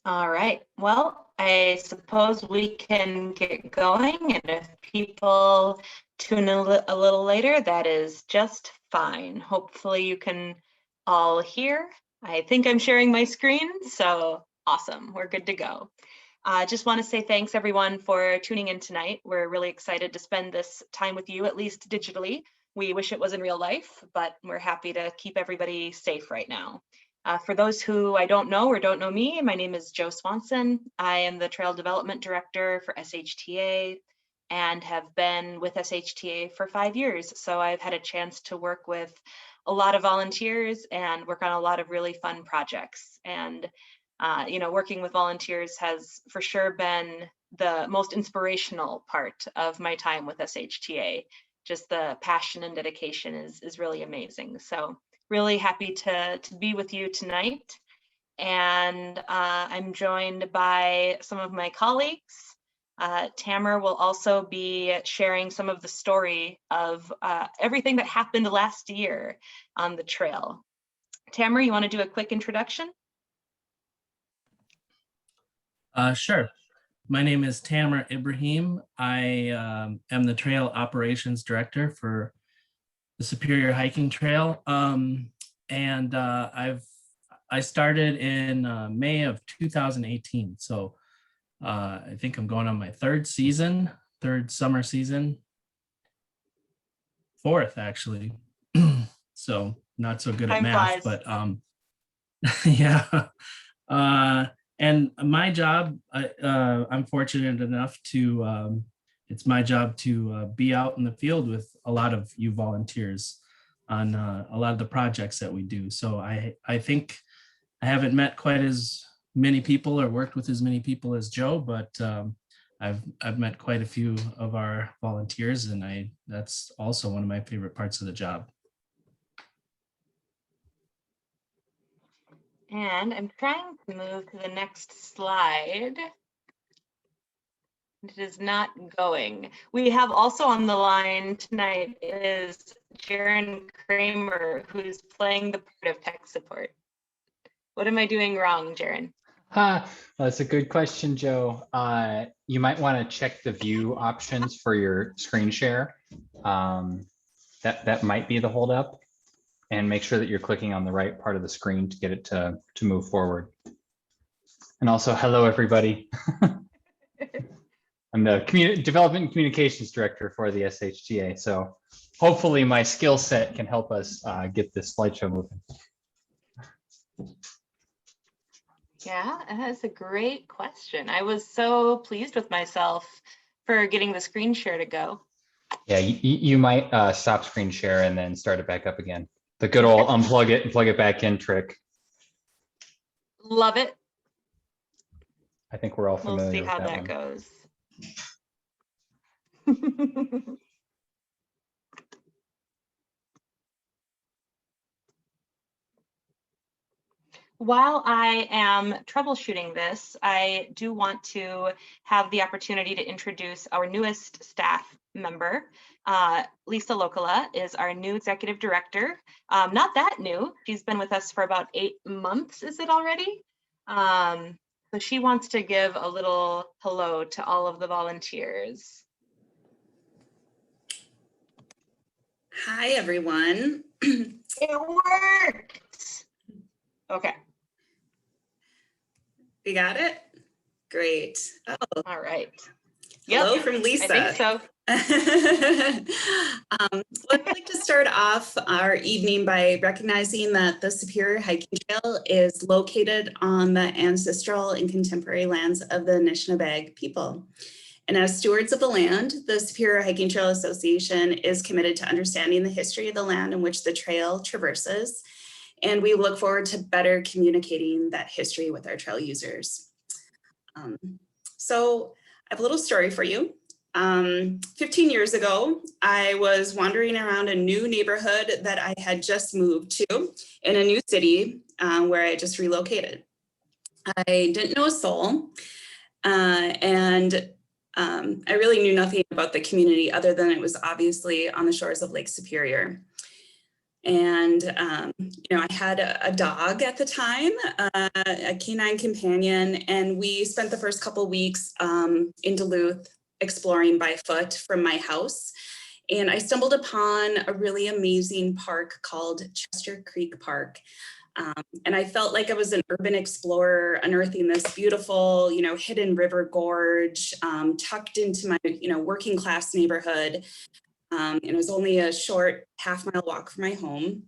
All right. Well, I suppose we can get going, and if people tune in a little later, that is just fine. Hopefully you can all hear. I think I'm sharing my screen, so awesome. We're good to go. I just want to say thanks everyone for tuning in tonight. We're really excited to spend this time with you, at least digitally. We wish it was in real life, but we're happy to keep everybody safe right now. For those who I don't know or don't know me, my name is Jo Swanson. I am the Trail Development Director for SHTA and have been with SHTA for 5 years. So I've had a chance to work with a lot of volunteers and work on a lot of really fun projects. And working with volunteers has for sure been the most inspirational part of my time with SHTA. Just the passion and dedication is really amazing. So really happy to be with you tonight. And I'm joined by some of my colleagues. Tamara will also be sharing some of the story of everything that happened last year on the trail. Tamara, you want to do a quick introduction? Sure. My name is Tamara Ibrahim. I am the Trail Operations Director for the Superior Hiking Trail. I started in May of 2018. So I think I'm going on my third summer season, fourth actually. So not so good at math, but yeah. And my job, I'm fortunate enough to, it's my job to be out in the field with a lot of you volunteers on a lot of the projects that we do. So I think I haven't met quite as many people or worked with as many people as Jo, but I've met quite a few of our volunteers, and that's also one of my favorite parts of the job. And I'm trying to move to the next slide. It is not going. We have also on the line tonight is Jaren Kramer, who's playing the part of tech support. What am I doing wrong, Jaren? Well, that's a good question, Jo. You might want to check the view options for your screen share. That might be the holdup. And make sure that you're clicking on the right part of the screen to get it to move forward. And also, hello, everybody. I'm the Development and Communications Director for the SHTA. So hopefully my skill set can help us get this slideshow moving. Yeah, that's a great question. I was so pleased with myself for getting the screen share to go. Yeah, you might stop screen share and then start it back up again. The good old unplug it and plug it back in trick. Love it. I think we're all familiar with that. We'll see how that goes. While I am troubleshooting this, I do want to have the opportunity to introduce our newest staff member. Lisa Luokkala is our new executive director. Not that new, she's been with us for about 8 months, is it already? So she wants to give a little hello to all of the volunteers. Hi, everyone. It worked. Okay. We got it? Great. Oh. All right. Hello from Lisa. I think so. I'd like to start off our evening by recognizing that the Superior Hiking Trail is located on the ancestral and contemporary lands of the Anishinaabe people. And as stewards of the land, the Superior Hiking Trail Association is committed to understanding the history of the land in which the trail traverses. And we look forward to better communicating that history with our trail users. So I have a little story for you. 15 years ago, I was wandering around a new neighborhood that I had just moved to in a new city where I just relocated. I didn't know a soul, and I really knew nothing about the community other than it was obviously on the shores of Lake Superior. And, I had a dog at the time, a canine companion, and we spent the first couple weeks in Duluth exploring by foot from my house. And I stumbled upon a really amazing park called Chester Creek Park. And I felt like I was an urban explorer unearthing this beautiful, hidden river gorge, tucked into my, working class neighborhood. It was only a short half-mile walk from my home.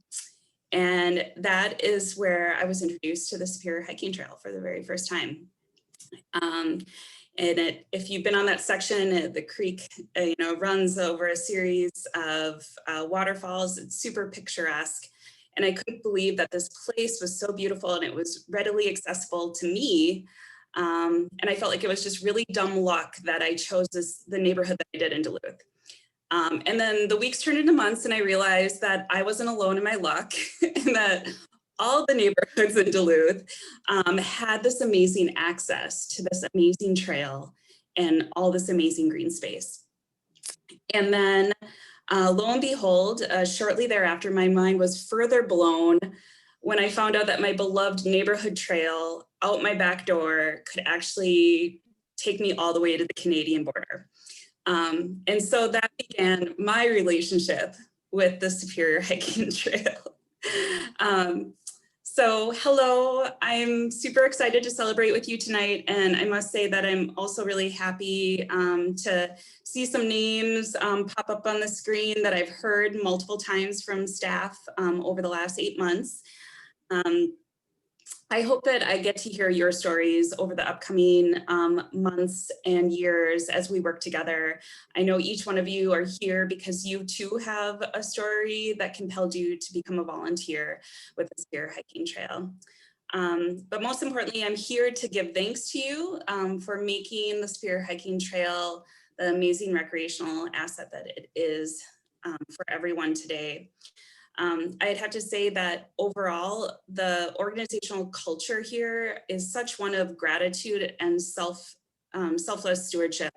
And that is where I was introduced to the Superior Hiking Trail for the very first time. If you've been on that section, the creek, runs over a series of waterfalls. It's super picturesque. And I couldn't believe that this place was so beautiful and it was readily accessible to me. And I felt like it was just really dumb luck that I chose the neighborhood that I did in Duluth. And then the weeks turned into months and I realized that I wasn't alone in my luck and that all the neighborhoods in Duluth had this amazing access to this amazing trail and all this amazing green space. And then lo and behold, shortly thereafter, my mind was further blown when I found out that my beloved neighborhood trail out my back door could actually take me all the way to the Canadian border. And so that began my relationship with the Superior Hiking Trail. So hello, I'm super excited to celebrate with you tonight. And I must say that I'm also really happy to see some names pop up on the screen that I've heard multiple times from staff over the last 8 months. I hope that I get to hear your stories over the upcoming months and years as we work together. I know each one of you are here because you too have a story that compelled you to become a volunteer with the Superior Hiking Trail. But most importantly, I'm here to give thanks to you for making the Superior Hiking Trail the amazing recreational asset that it is for everyone today. I'd have to say that overall, the organizational culture here is such one of gratitude and selfless stewardship.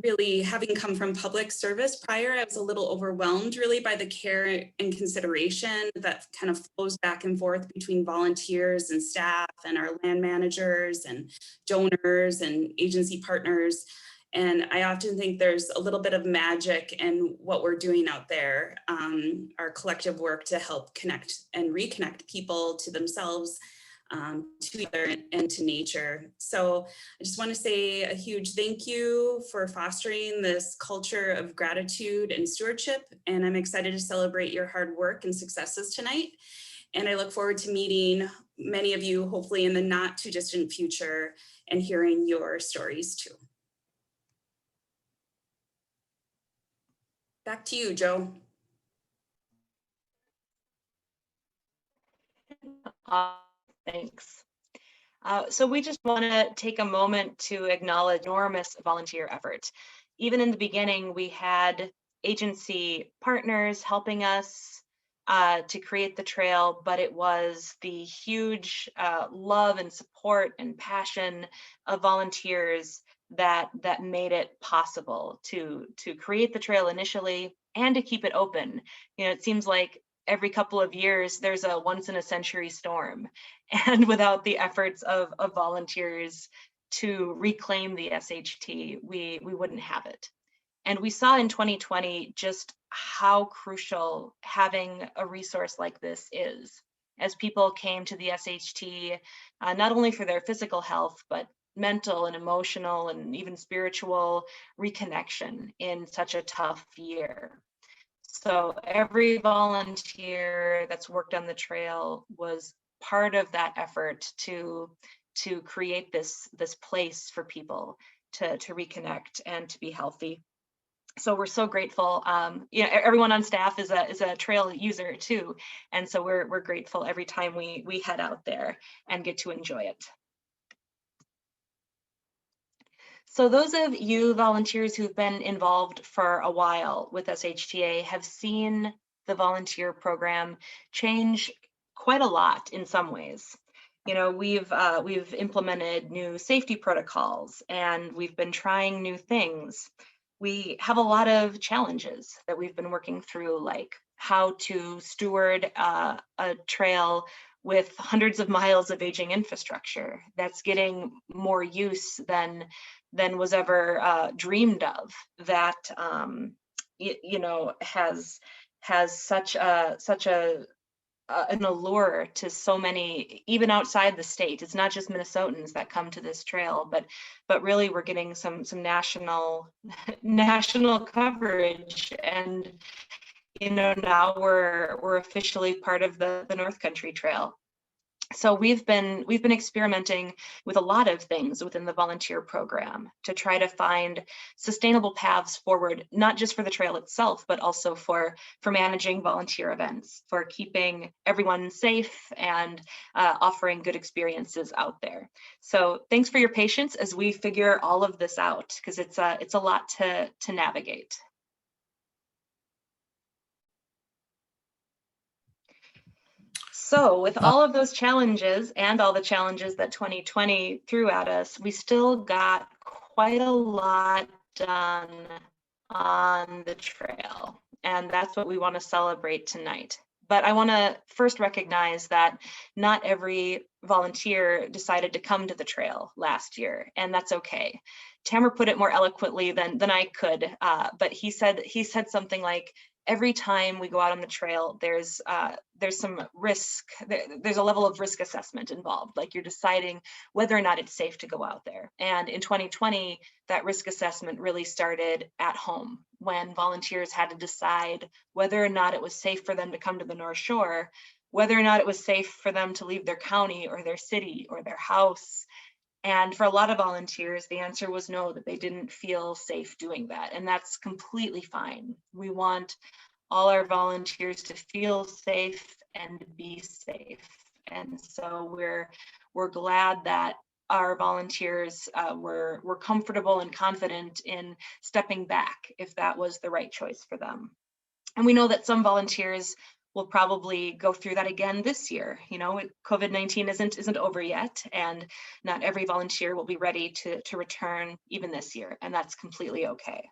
Really, having come from public service prior, I was a little overwhelmed really by the care and consideration that kind of flows back and forth between volunteers and staff and our land managers and donors and agency partners. And I often think there's a little bit of magic in what we're doing out there, our collective work to help connect and reconnect people to themselves, to each other and to nature. So I just want to say a huge thank you for fostering this culture of gratitude and stewardship. And I'm excited to celebrate your hard work and successes tonight. And I look forward to meeting many of you, hopefully in the not too distant future, and hearing your stories too. Back to you, Joe. Thanks. So we just want to take a moment to acknowledge enormous volunteer effort. Even in the beginning, we had agency partners helping us to create the trail, but it was the huge love and support and passion of volunteers that made it possible to create the trail initially and to keep it open. It seems like every couple of years there's a once in a century storm, and without the efforts of volunteers to reclaim the SHT, we wouldn't have it. And we saw in 2020 just how crucial having a resource like this is, as people came to the SHT not only for their physical health, but mental and emotional and even spiritual reconnection in such a tough year. So every volunteer that's worked on the trail was part of that effort to create this place for people to reconnect and to be healthy. So we're so grateful. Everyone on staff is a trail user too, and so we're grateful every time we head out there and get to enjoy it. So those of you volunteers who've been involved for a while with SHTA have seen the volunteer program change quite a lot in some ways. We've implemented new safety protocols and we've been trying new things. We have a lot of challenges that we've been working through, like how to steward a trail with hundreds of miles of aging infrastructure that's getting more use than was ever dreamed of, that you know, has such an allure to so many, even outside the state. It's not just Minnesotans that come to this trail, but really we're getting some national coverage. And you know, now we're officially part of the North Country Trail. So we've been experimenting with a lot of things within the volunteer program to try to find sustainable paths forward, not just for the trail itself, but also for managing volunteer events, for keeping everyone safe and offering good experiences out there. So thanks for your patience as we figure all of this out, because it's a lot to navigate. So with all of those challenges and all the challenges that 2020 threw at us, we still got quite a lot done on the trail. And that's what we want to celebrate tonight. But I want to first recognize that not every volunteer decided to come to the trail last year, and that's okay. Tamara put it more eloquently than I could, but he said something like, every time we go out on the trail, there's some risk, there's a level of risk assessment involved, like you're deciding whether or not it's safe to go out there. And in 2020, that risk assessment really started at home, when volunteers had to decide whether or not it was safe for them to come to the North Shore, whether or not it was safe for them to leave their county or their city or their house. And for a lot of volunteers, the answer was no, that they didn't feel safe doing that. And that's completely fine. We want all our volunteers to feel safe and be safe. And so we're glad that our volunteers were comfortable and confident in stepping back if that was the right choice for them. And we know that some volunteers will probably go through that again this year. You know, COVID-19 isn't over yet, and not every volunteer will be ready to return even this year, and that's completely okay.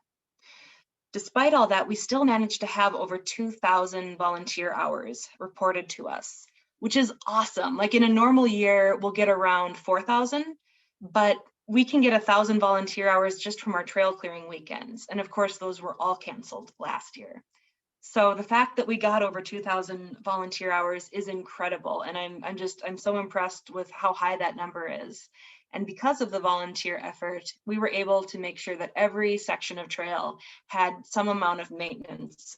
Despite all that, we still managed to have over 2,000 volunteer hours reported to us, which is awesome. Like in a normal year, we'll get around 4,000, but we can get 1,000 volunteer hours just from our trail clearing weekends. And of course, those were all canceled last year. So the fact that we got over 2,000 volunteer hours is incredible. And I'm so impressed with how high that number is. And because of the volunteer effort, we were able to make sure that every section of trail had some amount of maintenance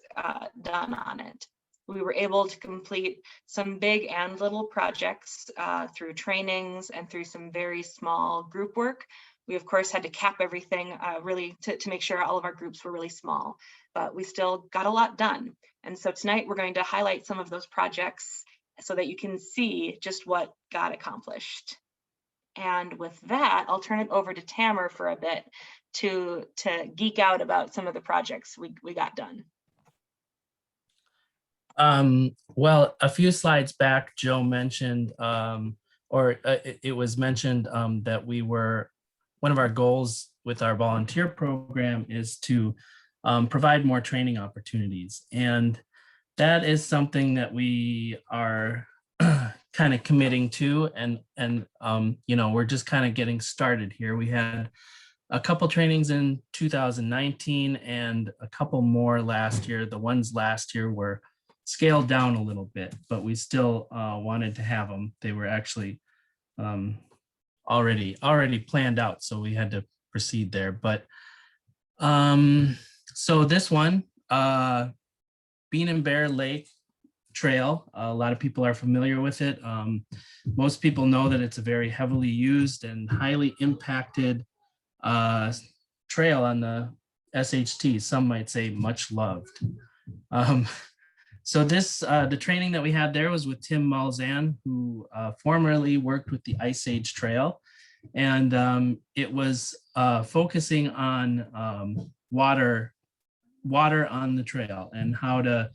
done on it. We were able to complete some big and little projects through trainings and through some very small group work. We, of course, had to cap everything really to make sure all of our groups were really small, but we still got a lot done. And so tonight we're going to highlight some of those projects so that you can see just what got accomplished. And with that, I'll turn it over to Tamara for a bit to geek out about some of the projects we got done. Well, a few slides back, Joe mentioned, it was mentioned that one of our goals with our volunteer program is to provide more training opportunities. And that is something that we are kind of committing to, and you know, we're just kind of getting started here. We had a couple trainings in 2019 and a couple more last year. The ones last year were scaled down a little bit, but we still wanted to have them. They were actually already planned out, so we had to proceed there. But so this one, Bean and Bear Lake Trail, a lot of people are familiar with it. Most people know that it's a very heavily used and highly impacted trail on the SHT. Some might say much loved. So this, the training that we had there was with Tim Malzahn, who formerly worked with the Ice Age Trail. And it was focusing on water on the trail and how to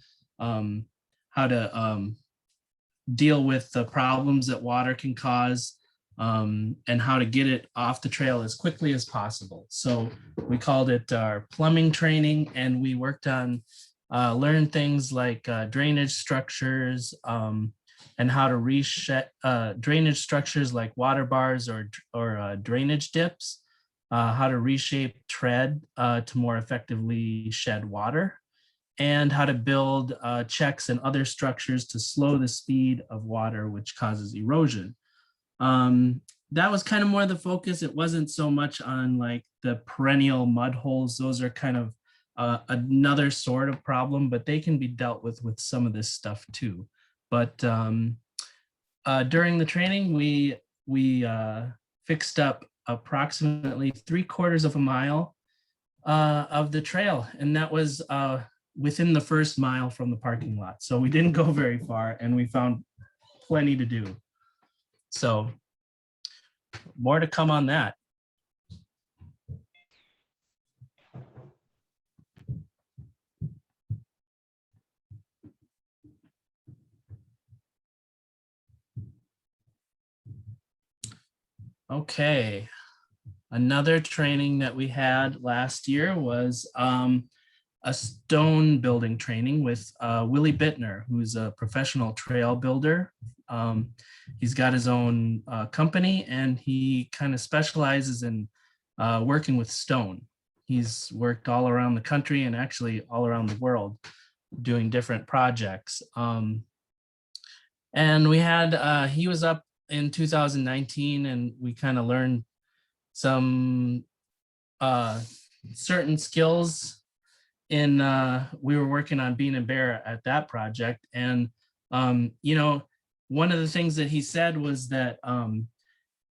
deal with the problems that water can cause, and how to get it off the trail as quickly as possible. So we called it our plumbing training, and we worked on learn things like drainage structures, and how to reshed drainage structures like water bars or drainage dips, how to reshape tread to more effectively shed water, and how to build checks and other structures to slow the speed of water, which causes erosion. That was kind of more the focus. It wasn't so much on like the perennial mud holes. Those are kind of another sort of problem, but they can be dealt with some of this stuff too. But during the training, we fixed up approximately 3/4 of a mile of the trail, and that was within the first mile from the parking lot. So we didn't go very far, and we found plenty to do. So more to come on that. Okay, another training that we had last year was a stone building training with Willie Bittner, who's a professional trail builder. He's got his own company, and he kind of specializes in working with stone. He's worked all around the country and actually all around the world doing different projects. And we had, he was up in 2019, and we kind of learned some certain skills in, we were working on Bean and Bear at that project. And, you know, one of the things that he said was that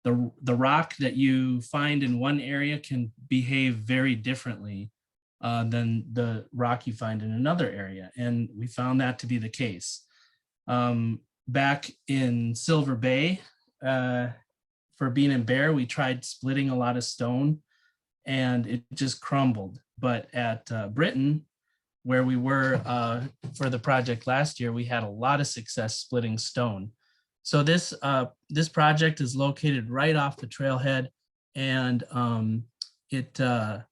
the rock that you find in one area can behave very differently than the rock you find in another area. And we found that to be the case. Back in Silver Bay, for Bean and Bear, we tried splitting a lot of stone and it just crumbled. But at Britain, where we were for the project last year, we had a lot of success splitting stone. So this project is located right off the trailhead, and it's a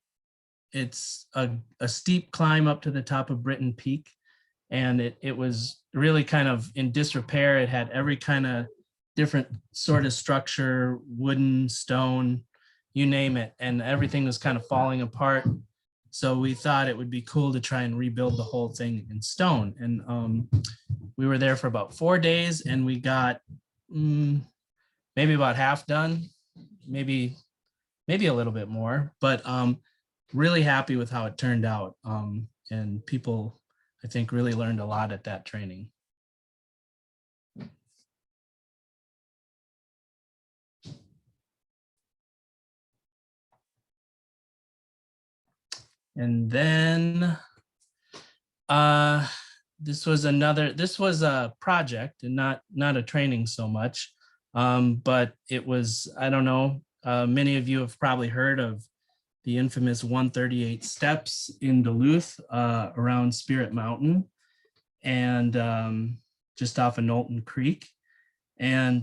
steep climb up to the top of Britain Peak, and it was really kind of in disrepair. It had every kind of different sort of structure, wooden, stone, you name it, and everything was kind of falling apart. So we thought it would be cool to try and rebuild the whole thing in stone. And we were there for about 4 days, and we got maybe about half done, maybe a little bit more, but really happy with how it turned out. And people, I think, really learned a lot at that training. And then this was a project and not a training so much, but it was, I don't know, many of you have probably heard of the infamous 138 steps in Duluth around Spirit Mountain and just off of Knowlton Creek. And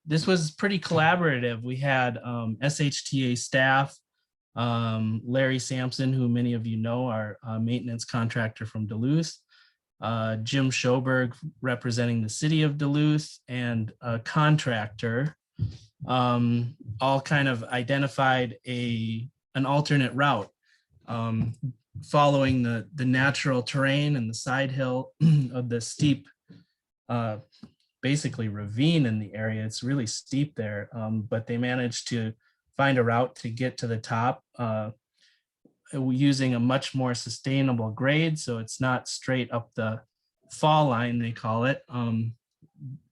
this was pretty collaborative. We had SHTA staff, Larry Sampson, who many of you know, our maintenance contractor from Duluth, Jim Schoberg representing the city of Duluth, and a contractor, all kind of identified an alternate route, following the natural terrain and the side hill of the steep, basically ravine in the area. It's really steep there, but they managed to find a route to get to the top using a much more sustainable grade. So it's not straight up the fall line, they call it,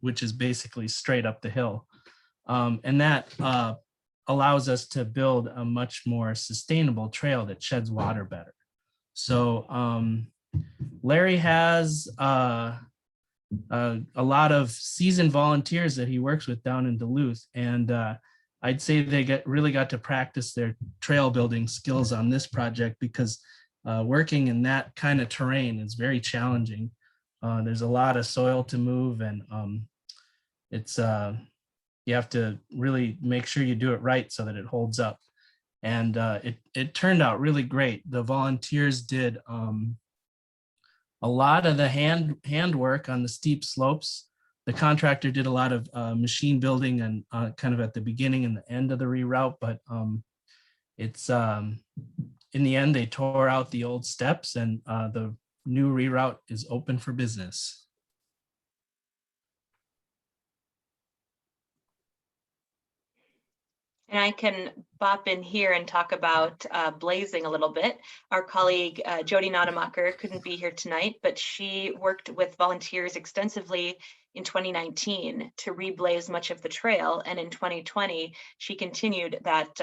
which is basically straight up the hill. And that allows us to build a much more sustainable trail that sheds water better. So Larry has a lot of seasoned volunteers that he works with down in Duluth, and I'd say they really got to practice their trail building skills on this project, because working in that kind of terrain is very challenging. There's a lot of soil to move, and it's you have to really make sure you do it right so that it holds up. And it turned out really great. The volunteers did a lot of the handwork on the steep slopes. The contractor did a lot of machine building and kind of at the beginning and the end of the reroute, but it's in the end, they tore out the old steps and the new reroute is open for business. And I can bop in here and talk about blazing a little bit. Our colleague Jody Nodemacher couldn't be here tonight, but she worked with volunteers extensively in 2019 to reblaze much of the trail. And in 2020, she continued that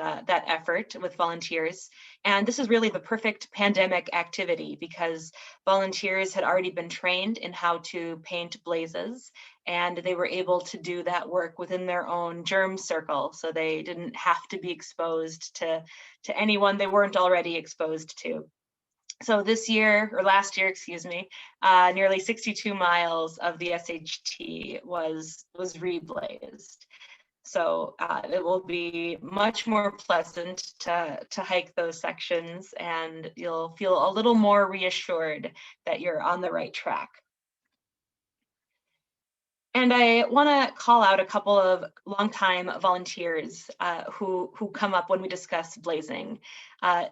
effort with volunteers. And this is really the perfect pandemic activity because volunteers had already been trained in how to paint blazes, and they were able to do that work within their own germ circle. So they didn't have to be exposed to anyone they weren't already exposed to. So this year, or last year, excuse me, nearly 62 miles of the SHT was reblazed. So it will be much more pleasant to hike those sections, and you'll feel a little more reassured that you're on the right track. And I want to call out a couple of longtime volunteers who come up when we discuss blazing.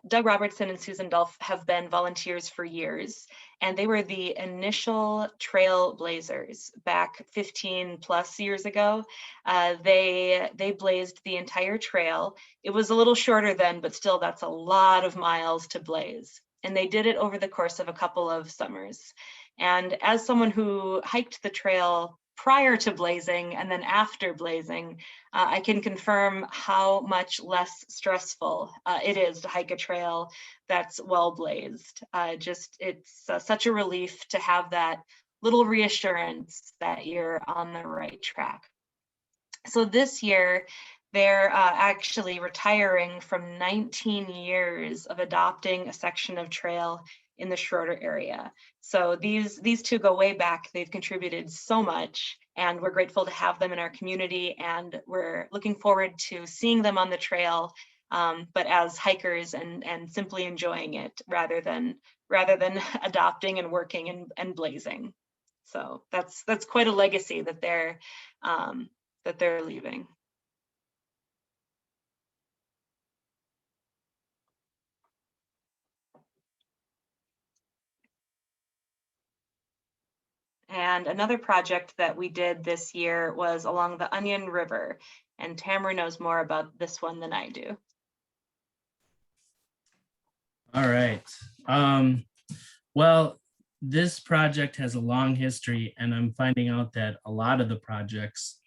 Doug Robertson and Susan Dolph have been volunteers for years, and they were the initial trailblazers back 15 plus years ago. They blazed the entire trail. It was a little shorter then, but still that's a lot of miles to blaze. And they did it over the course of a couple of summers. And as someone who hiked the trail prior to blazing and then after blazing, I can confirm how much less stressful it is to hike a trail that's well blazed. It's such a relief to have that little reassurance that you're on the right track. So this year, they're actually retiring from 19 years of adopting a section of trail in the Schroeder area. So these two go way back. They've contributed so much, and we're grateful to have them in our community, and we're looking forward to seeing them on the trail, but as hikers and simply enjoying it rather than adopting and working and blazing. So that's quite a legacy that they're leaving. And another project that we did this year was along the Onion River, and Tamara knows more about this one than I do. All right. Well, this project has a long history, and I'm finding out that a lot of the projects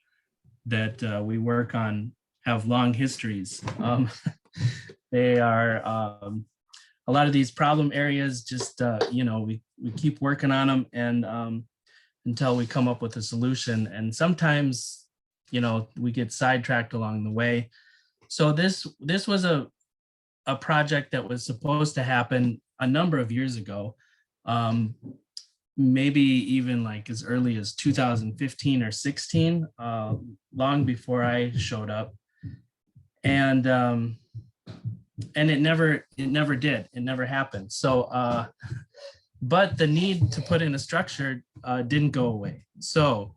that we work on have long histories. They are a lot of these problem areas, just we keep working on them and until we come up with a solution. And sometimes, we get sidetracked along the way. So this was a project that was supposed to happen a number of years ago, maybe even like as early as 2015 or 16, long before I showed up. And it never did. It never happened. So, but the need to put in a structure didn't go away. So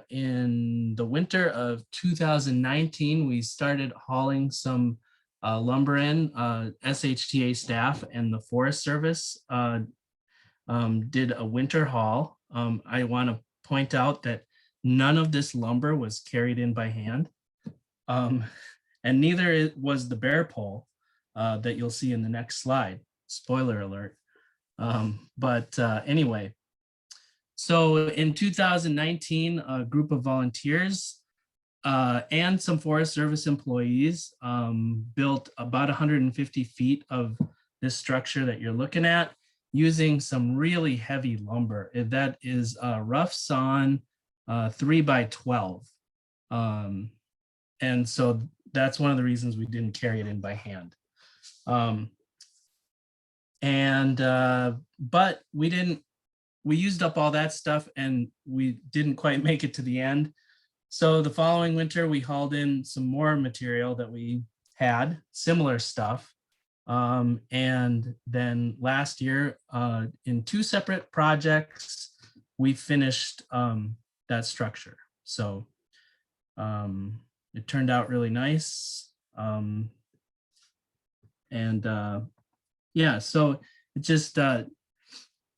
in the winter of 2019, we started hauling some lumber in. SHTA staff and the Forest Service did a winter haul. I want to point out that none of this lumber was carried in by hand. And neither was the bear pole that you'll see in the next slide. Spoiler alert. Anyway, so in 2019, a group of volunteers and some Forest Service employees built about 150 feet of this structure that you're looking at using some really heavy lumber. That is rough sawn 3x12. And so that's one of the reasons we didn't carry it in by hand. But we used up all that stuff and we didn't quite make it to the end. So the following winter, we hauled in some more material that we had similar stuff. And then last year, in 2 separate projects, we finished that structure. So it turned out really nice. Yeah, so it just,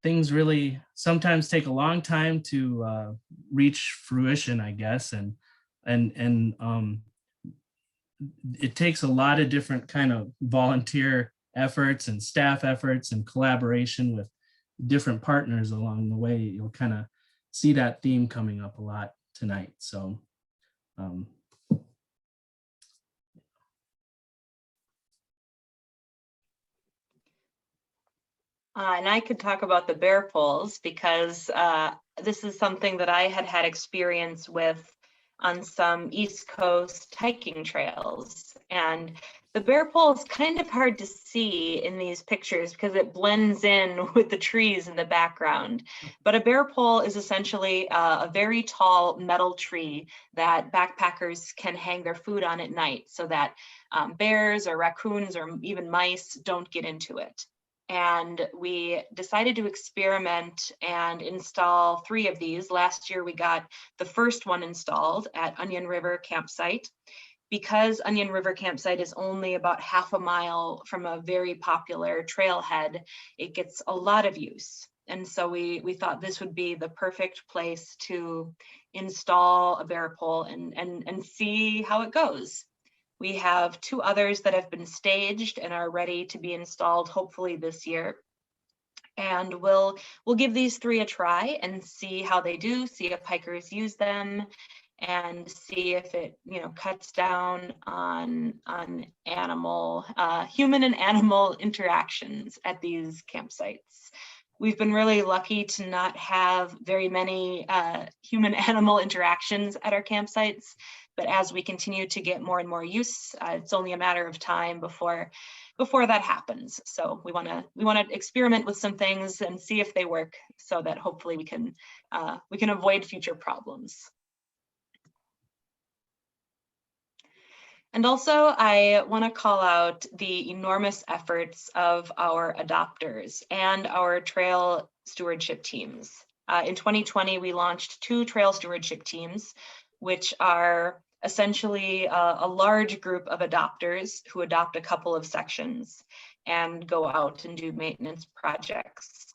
things really sometimes take a long time to reach fruition, I guess. And it takes a lot of different kind of volunteer efforts and staff efforts and collaboration with different partners along the way. You'll kind of see that theme coming up a lot tonight. So and I could talk about the bear poles because this is something that I had experience with on some East Coast hiking trails. And the bear pole is kind of hard to see in these pictures because it blends in with the trees in the background. But a bear pole is essentially a very tall metal tree that backpackers can hang their food on at night so that bears or raccoons or even mice don't get into it. And we decided to experiment and install 3 of these. Last year, we got the first one installed at Onion River Campsite. Because Onion River Campsite is only about half a mile from a very popular trailhead, it gets a lot of use. And so we thought this would be the perfect place to install a bear pole and see how it goes. We have 2 others that have been staged and are ready to be installed hopefully this year. And we'll give these 3 a try and see how they do, see if hikers use them, and see if it cuts down on animal, human and animal interactions at these campsites. We've been really lucky to not have very many human-animal interactions at our campsites, but as we continue to get more and more use, it's only a matter of time before that happens. So we want to experiment with some things and see if they work, so that hopefully we can avoid future problems. And also, I want to call out the enormous efforts of our adopters and our trail stewardship teams. In 2020, we launched 2 trail stewardship teams, which are essentially a large group of adopters who adopt a couple of sections and go out and do maintenance projects.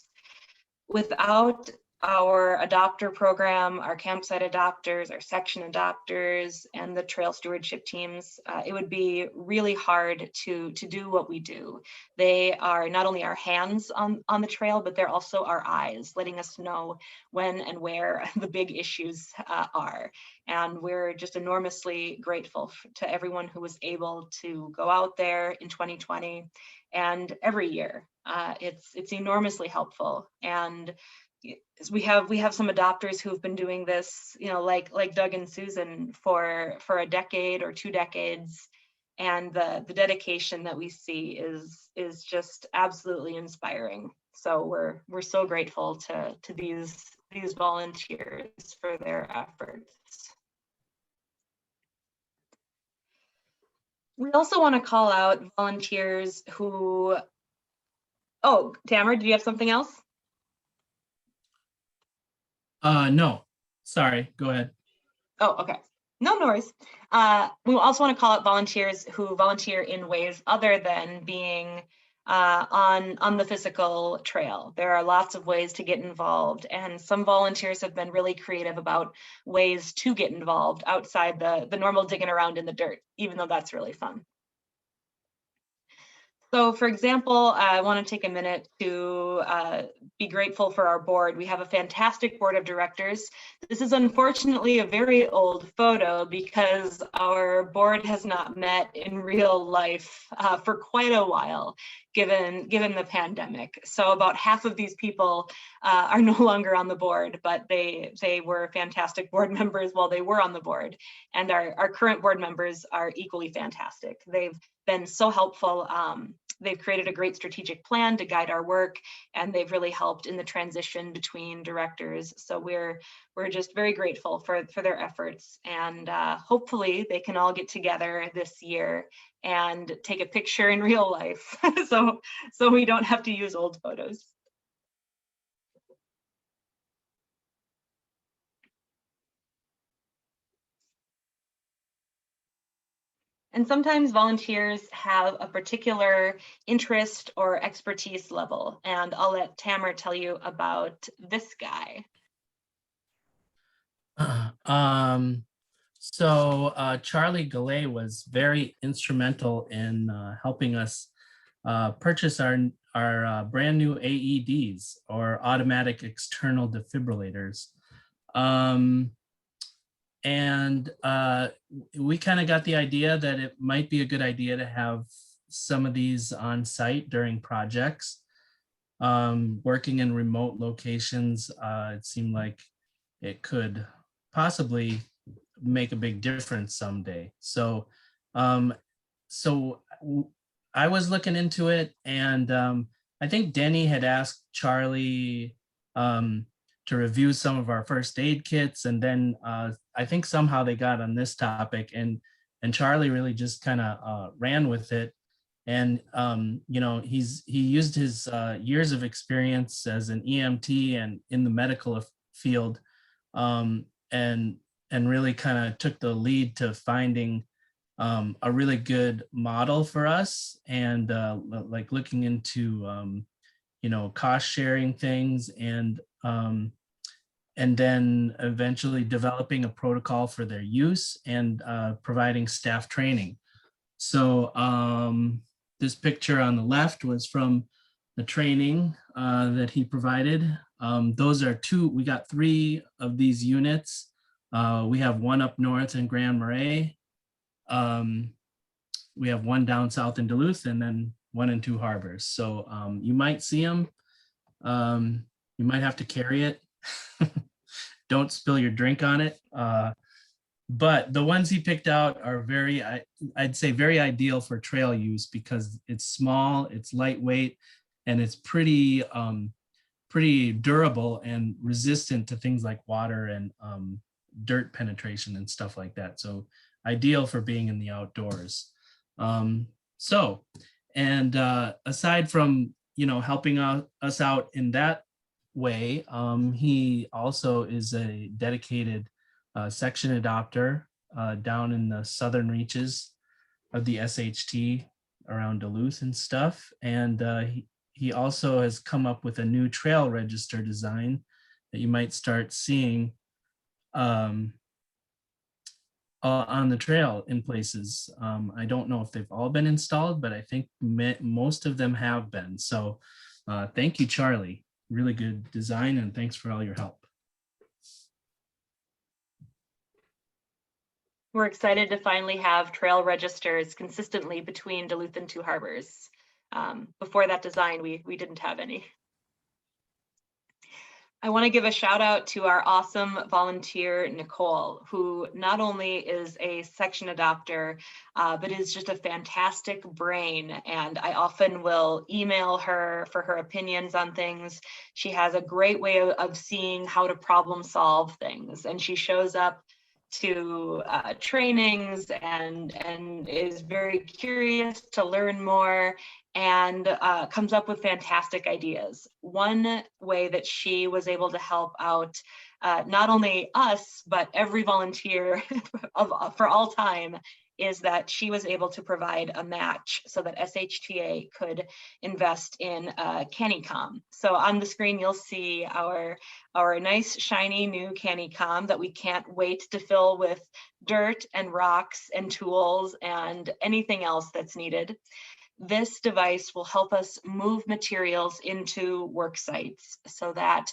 Without our adopter program, our campsite adopters, our section adopters, and the trail stewardship teams, it would be really hard to do what we do. They are not only our hands on the trail, but they're also our eyes, letting us know when and where the big issues are. And we're just enormously grateful to everyone who was able to go out there in 2020 and every year. It's enormously helpful. And we have some adopters who've been doing this, like Doug and Susan for a decade or 2 decades, and the dedication that we see is just absolutely inspiring. So we're so grateful to these volunteers for their efforts. We also want to call out volunteers who. Oh, Tamara, do you have something else? No, sorry, go ahead. Oh, okay. No worries. We also want to call out volunteers who volunteer in ways other than being on the physical trail. There are lots of ways to get involved, and some volunteers have been really creative about ways to get involved outside the normal digging around in the dirt, even though that's really fun. So for example, I want to take a minute to be grateful for our board. We have a fantastic board of directors. This is unfortunately a very old photo because our board has not met in real life for quite a while, given the pandemic. So about half of these people are no longer on the board, but they were fantastic board members while they were on the board. And our current board members are equally fantastic. They've been so helpful They've created a great strategic plan to guide our work, and they've really helped in the transition between directors. So we're just very grateful for their efforts, and hopefully they can all get together this year and take a picture in real life, so we don't have to use old photos. And sometimes volunteers have a particular interest or expertise level, and I'll let Tamer tell you about this guy. Charlie Gallet was very instrumental in helping us purchase our brand new AEDs, or automatic external defibrillators. We kind of got the idea that it might be a good idea to have some of these on site during projects. Working in remote locations, it seemed like it could possibly make a big difference someday. So I was looking into it, and I think Denny had asked Charlie to review some of our first aid kits, and then I think somehow they got on this topic, and Charlie really just kind of ran with it. And you know, he used his years of experience as an EMT and in the medical field, and really kind of took the lead to finding a really good model for us, and like looking into you know, cost sharing things, and then eventually developing a protocol for their use, and providing staff training. So this picture on the left was from the training that he provided. Those are we got 3 of these units. We have one up north in Grand Marais. We have one down south in Duluth, and then one in Two Harbors. So you might see them. You might have to carry it. Don't spill your drink on it. But the ones he picked out are I'd say very ideal for trail use, because it's small, it's lightweight, and it's pretty durable and resistant to things like water and dirt penetration and stuff like that. So ideal for being in the outdoors. Aside from, you know, helping us out in that way, he also is a dedicated section adopter down in the southern reaches of the SHT around Duluth and stuff. And he also has come up with a new trail register design that you might start seeing on the trail in places. I don't know if they've all been installed, but I think most of them have been. So thank you, Charlie. Really good design, and thanks for all your help. We're excited to finally have trail registers consistently between Duluth and Two Harbors. Before that design, we didn't have any. I want to give a shout out to our awesome volunteer, Nicole, who not only is a section adopter, but is just a fantastic brain. And I often will email her for her opinions on things. She has a great way of seeing how to problem solve things. And she shows up to trainings and is very curious to learn more, and comes up with fantastic ideas. One way that she was able to help out not only us, but every volunteer for all time, is that she was able to provide a match so that SHTA could invest in CANICOM. So on the screen, you'll see our nice, shiny new CANICOM that we can't wait to fill with dirt and rocks and tools and anything else that's needed. This device will help us move materials into work sites so that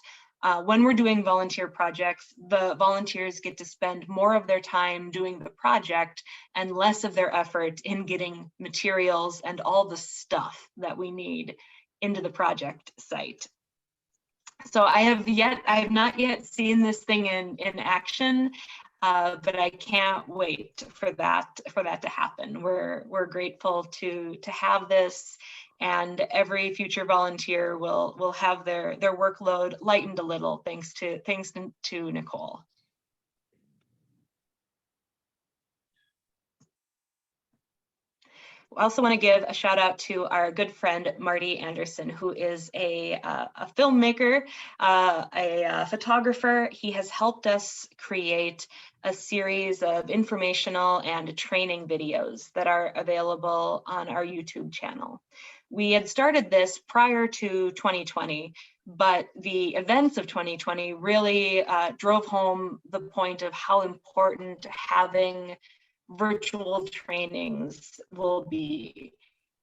when we're doing volunteer projects, the volunteers get to spend more of their time doing the project and less of their effort in getting materials and all the stuff that we need into the project site. So I have not yet seen this thing in action, but I can't wait for that to happen. We're grateful to have this, and every future volunteer will have their workload lightened a little thanks to Nicole. I also want to give a shout out to our good friend, Marty Anderson, who is a filmmaker, a photographer. He has helped us create a series of informational and training videos that are available on our YouTube channel. We had started this prior to 2020, but the events of 2020 really drove home the point of how important having virtual trainings will be.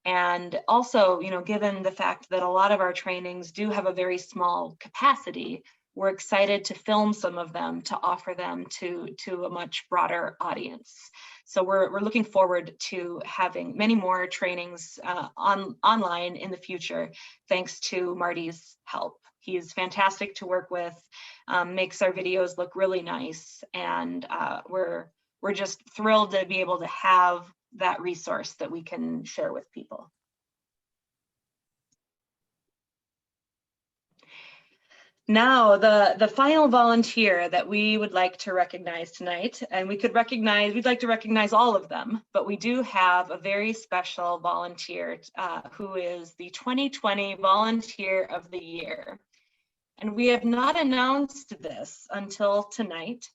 And also, given the fact that a lot of our trainings do have a very small capacity, we're excited to film some of them to offer them to a much broader audience. So we're looking forward to having many more trainings online in the future, thanks to Marty's help. He is fantastic to work with, makes our videos look really nice, and we're just thrilled to be able to have that resource that we can share with people. Now, the final volunteer that we would like to recognize tonight, and we'd like to recognize all of them, but we do have a very special volunteer who is the 2020 Volunteer of the Year. And we have not announced this until tonight.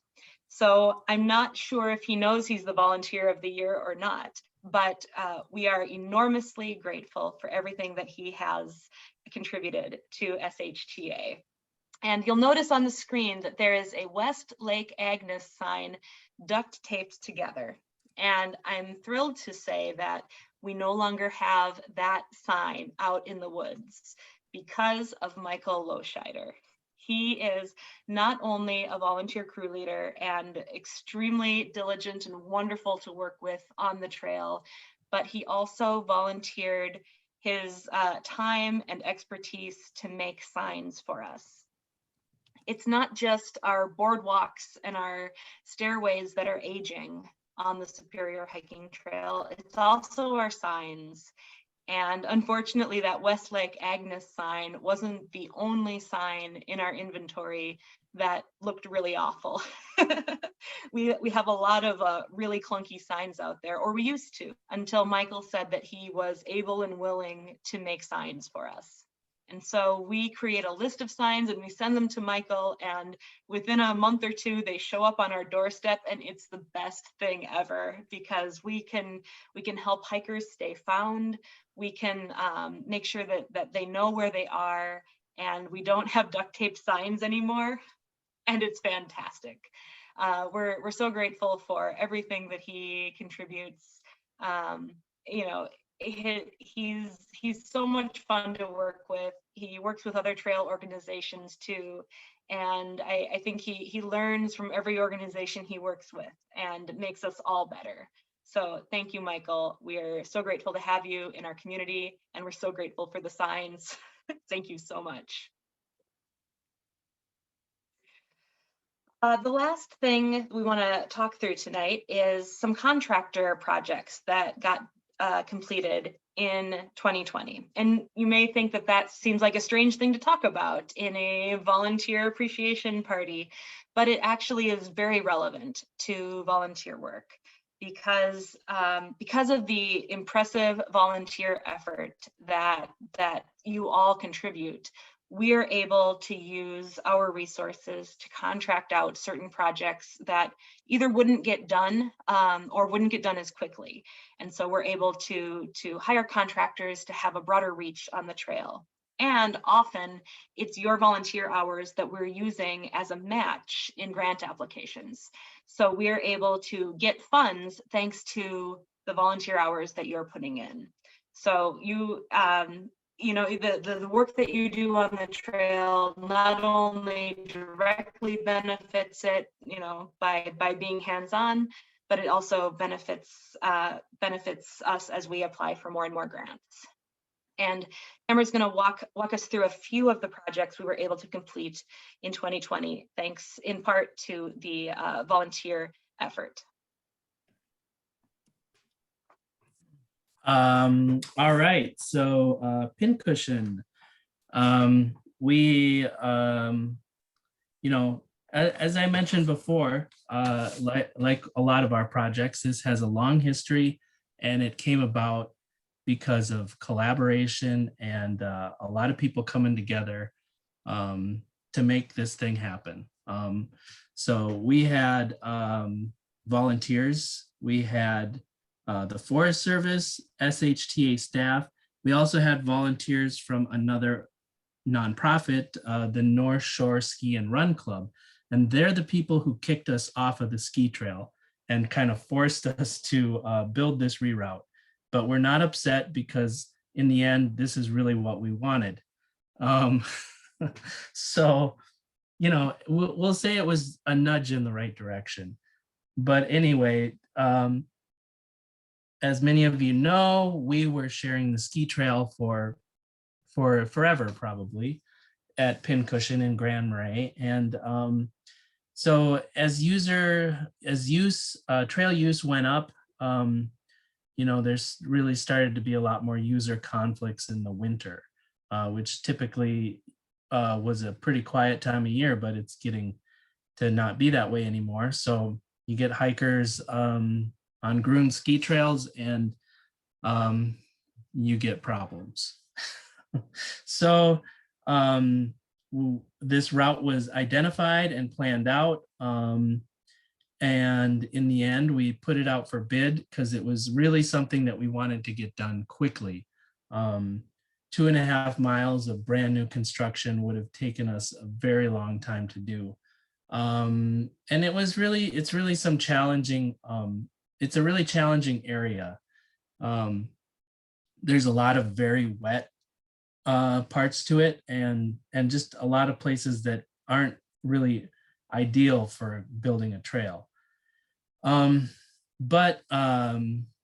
So I'm not sure if he knows he's the Volunteer of the Year or not, but we are enormously grateful for everything that he has contributed to SHTA. And you'll notice on the screen that there is a Westlake Agnes sign duct taped together. And I'm thrilled to say that we no longer have that sign out in the woods because of Michael Loscheider. He is not only a volunteer crew leader and extremely diligent and wonderful to work with on the trail, but he also volunteered his time and expertise to make signs for us. It's not just our boardwalks and our stairways that are aging on the Superior Hiking Trail, it's also our signs. And unfortunately, that Westlake Agnes sign wasn't the only sign in our inventory that looked really awful. We have a lot of really clunky signs out there, or we used to, until Michael said that he was able and willing to make signs for us. And so we create a list of signs and we send them to Michael, and within a month or two, they show up on our doorstep, and it's the best thing ever because we can help hikers stay found. We can make sure that they know where they are, and we don't have duct tape signs anymore, and it's fantastic. We're so grateful for everything that he contributes. He's so much fun to work with. He works with other trail organizations too, and I think he learns from every organization he works with and makes us all better. So thank you, Michael. We are so grateful to have you in our community, and we're so grateful for the signs. Thank you so much. The last thing we want to talk through tonight is some contractor projects that got completed in 2020. And you may think that seems like a strange thing to talk about in a volunteer appreciation party, but it actually is very relevant to volunteer work because of the impressive volunteer effort that you all contribute. We are able to use our resources to contract out certain projects that either wouldn't get done or wouldn't get done as quickly. And so we're able to hire contractors to have a broader reach on the trail. And often it's your volunteer hours that we're using as a match in grant applications. So we're able to get funds thanks to the volunteer hours that you're putting in. So the work that you do on the trail not only directly benefits it, by being hands-on, but it also benefits us as we apply for more and more grants. And Amber's going to walk us through a few of the projects we were able to complete in 2020, thanks in part to the volunteer effort. All right, so pincushion. We, you know, as I mentioned before, like a lot of our projects, this has a long history, and it came about because of collaboration and a lot of people coming together to make this thing happen. So we had volunteers, we had the Forest Service, SHTA staff. We also had volunteers from another nonprofit, the North Shore Ski and Run Club. And they're the people who kicked us off of the ski trail and kind of forced us to build this reroute. But we're not upset because in the end, this is really what we wanted. So, you know, we'll say it was a nudge in the right direction. But anyway, as many of you know, we were sharing the ski trail for forever, probably, at Pincushion in Grand Marais. And so as trail use went up, you know, there's really started to be a lot more user conflicts in the winter, which typically was a pretty quiet time of year, but it's getting to not be that way anymore. So you get hikers on groomed ski trails and you get problems. So this route was identified and planned out. And in the end, we put it out for bid because it was really something that we wanted to get done quickly. 2.5 miles of brand new construction would have taken us a very long time to do. And it's really some challenging, it's a really challenging area. There's a lot of very wet parts to it and just a lot of places that aren't really ideal for building a trail. But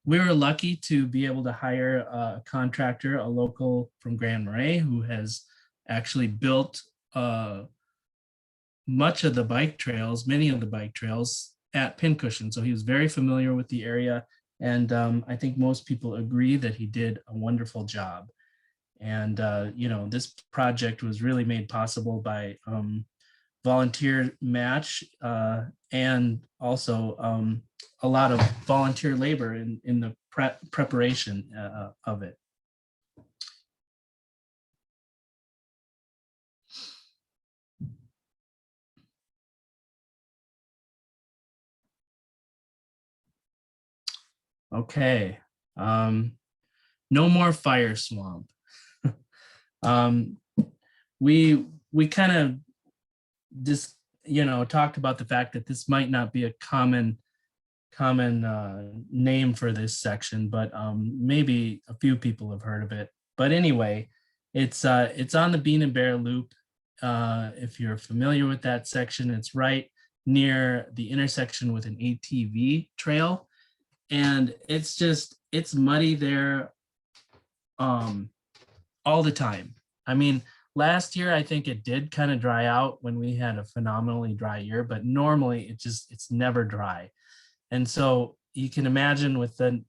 we were lucky to be able to hire a contractor, a local from Grand Marais, who has actually built much of the bike trails, many of the bike trails at Pincushion. So he was very familiar with the area. And I think most people agree that he did a wonderful job. And, you know, this project was really made possible by volunteer match and also a lot of volunteer labor in the preparation of it. Okay, no more fire swamp. We kind of just, you know, talked about the fact that this might not be a common name for this section, but maybe a few people have heard of it. But anyway, it's on the Bean and Bear Loop. If you're familiar with that section, it's right near the intersection with an ATV trail. And it's muddy there all the time. I mean, last year, I think it did kind of dry out when we had a phenomenally dry year, but normally it's never dry. And so you can imagine with the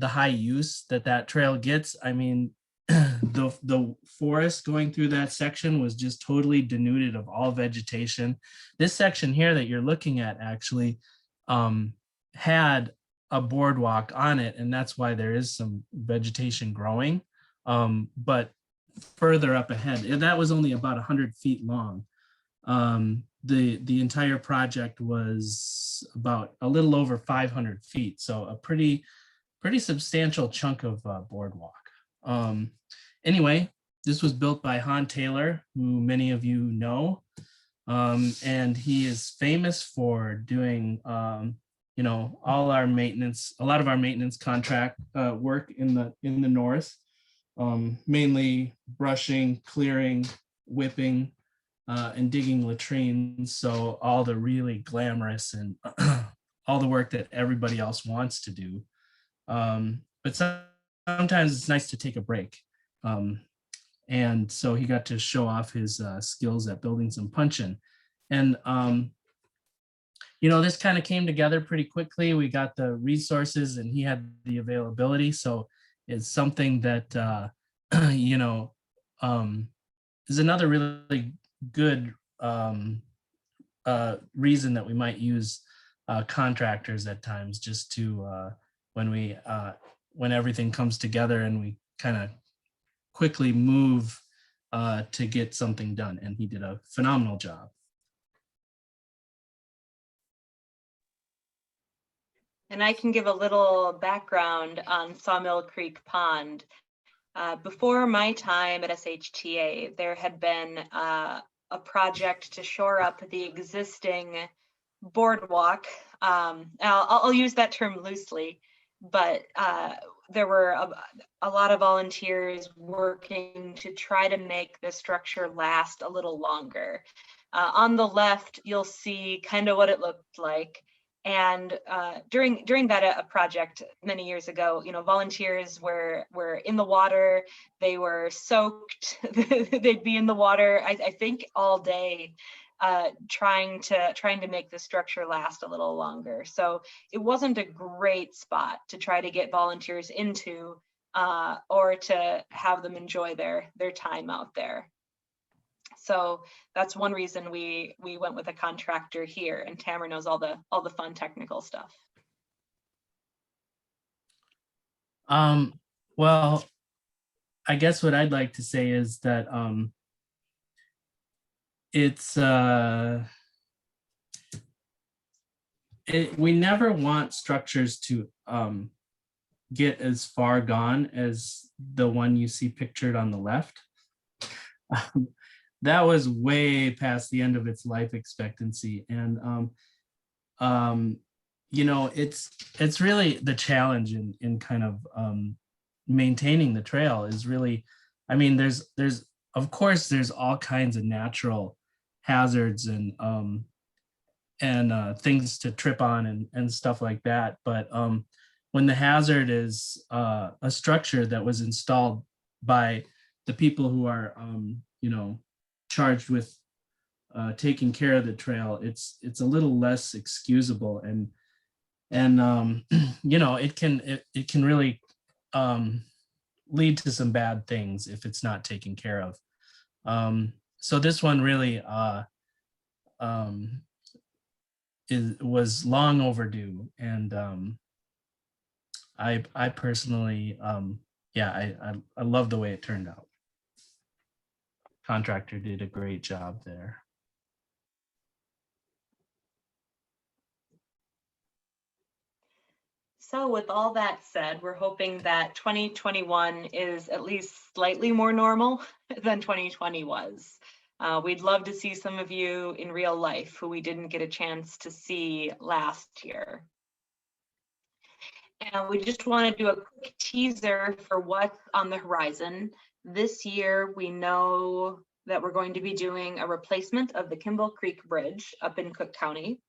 high use that trail gets. I mean, the forest going through that section was just totally denuded of all vegetation. This section here that you're looking at actually had a boardwalk on it, and that's why there is some vegetation growing. But further up ahead, that was only about 100 feet long. The entire project was about a little over 500 feet, so a pretty substantial chunk of boardwalk. Anyway, this was built by Han Taylor, who many of you know, and he is famous for doing you know, all our maintenance, a lot of our maintenance contract work in the north, mainly brushing, clearing, whipping, and digging latrines. So all the really glamorous and all the work that everybody else wants to do. But sometimes it's nice to take a break. And so he got to show off his skills at building some puncheon. And this kind of came together pretty quickly. We got the resources and he had the availability. So it's something that, is another really good reason that we might use contractors at times, just to when everything comes together and we kind of quickly move to get something done. And he did a phenomenal job. And I can give a little background on Sawmill Creek Pond. Before my time at SHTA, there had been a project to shore up the existing boardwalk. I'll use that term loosely, but there were a lot of volunteers working to try to make the structure last a little longer. On the left, you'll see kind of what it looked like. And during that project many years ago, volunteers were in the water. They were soaked. They'd be in the water, I think, all day, trying to make the structure last a little longer. So it wasn't a great spot to try to get volunteers into, or to have them enjoy their time out there. So that's one reason we went with a contractor here, and Tamara knows all the fun technical stuff. Well, I guess what I'd like to say is that we never want structures to get as far gone as the one you see pictured on the left. That was way past the end of its life expectancy. And, it's really the challenge in kind of maintaining the trail is really, there's of course, there's all kinds of natural hazards and things to trip on and stuff like that. But when the hazard is a structure that was installed by the people who are, charged with taking care of the trail, it's a little less excusable, and it can really lead to some bad things if it's not taken care of. So this one really was long overdue, and I personally, I love the way it turned out. Contractor did a great job there. So with all that said, we're hoping that 2021 is at least slightly more normal than 2020 was. We'd love to see some of you in real life who we didn't get a chance to see last year. And we just want to do a quick teaser for what's on the horizon. This year, we know that we're going to be doing a replacement of the Kimball Creek Bridge up in Cook County.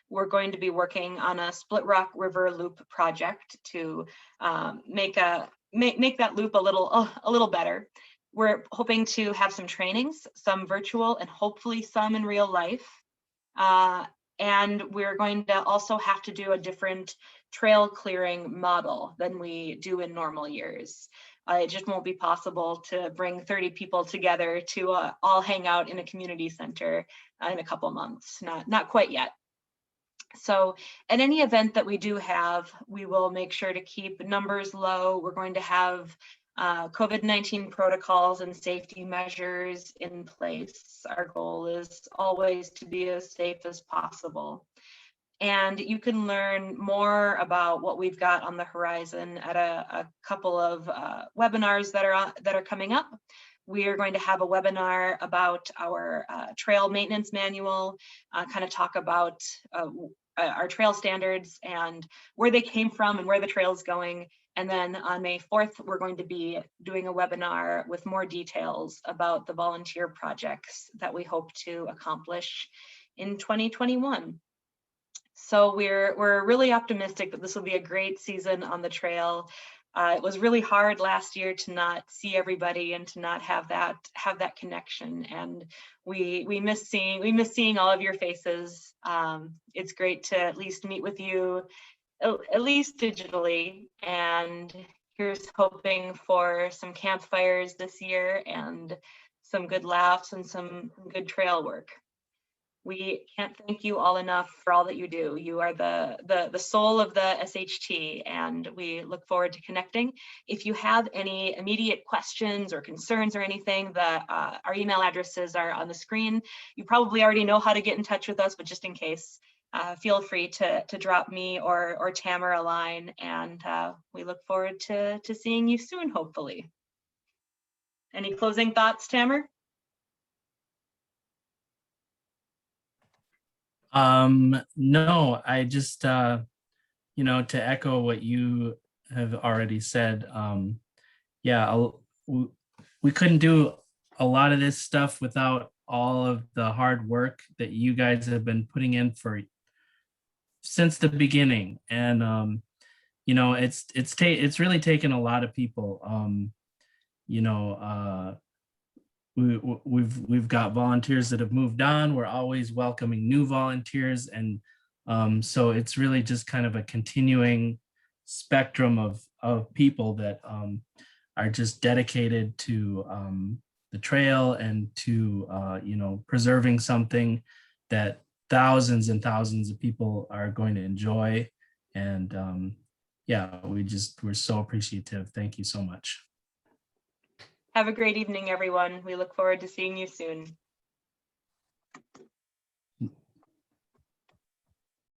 We're going to be working on a Split Rock River Loop project to make that loop a little better. We're hoping to have some trainings, some virtual and hopefully some in real life. And we're going to also have to do a different trail clearing model than we do in normal years. It just won't be possible to bring 30 people together to all hang out in a community center in a couple months, not quite yet. So at any event that we do have, we will make sure to keep numbers low. We're going to have COVID-19 protocols and safety measures in place. Our goal is always to be as safe as possible. And you can learn more about what we've got on the horizon at a couple of webinars that are coming up. We are going to have a webinar about our trail maintenance manual, kind of talk about our trail standards and where they came from and where the trail is going. And then on May 4th, we're going to be doing a webinar with more details about the volunteer projects that we hope to accomplish in 2021. So we're really optimistic that this will be a great season on the trail. It was really hard last year to not see everybody and to not have that connection. And we miss seeing all of your faces. It's great to at least meet with you, at least digitally. And here's hoping for some campfires this year and some good laughs and some good trail work. We can't thank you all enough for all that you do. You are the soul of the SHT, and we look forward to connecting. If you have any immediate questions or concerns or anything, our email addresses are on the screen. You probably already know how to get in touch with us, but just in case, feel free to drop me or Tamara a line, and we look forward to seeing you soon, hopefully. Any closing thoughts, Tamara? No, I just, you know, to echo what you have already said, yeah, we couldn't do a lot of this stuff without all of the hard work that you guys have been putting in since the beginning. And, you know, it's really taken a lot of people. You know, we've got volunteers that have moved on. We're always welcoming new volunteers, and so it's really just kind of a continuing spectrum of people that are just dedicated to the trail and to you know, preserving something that thousands and thousands of people are going to enjoy. And yeah, we're so appreciative. Thank you so much. Have a great evening, everyone. We look forward to seeing you soon.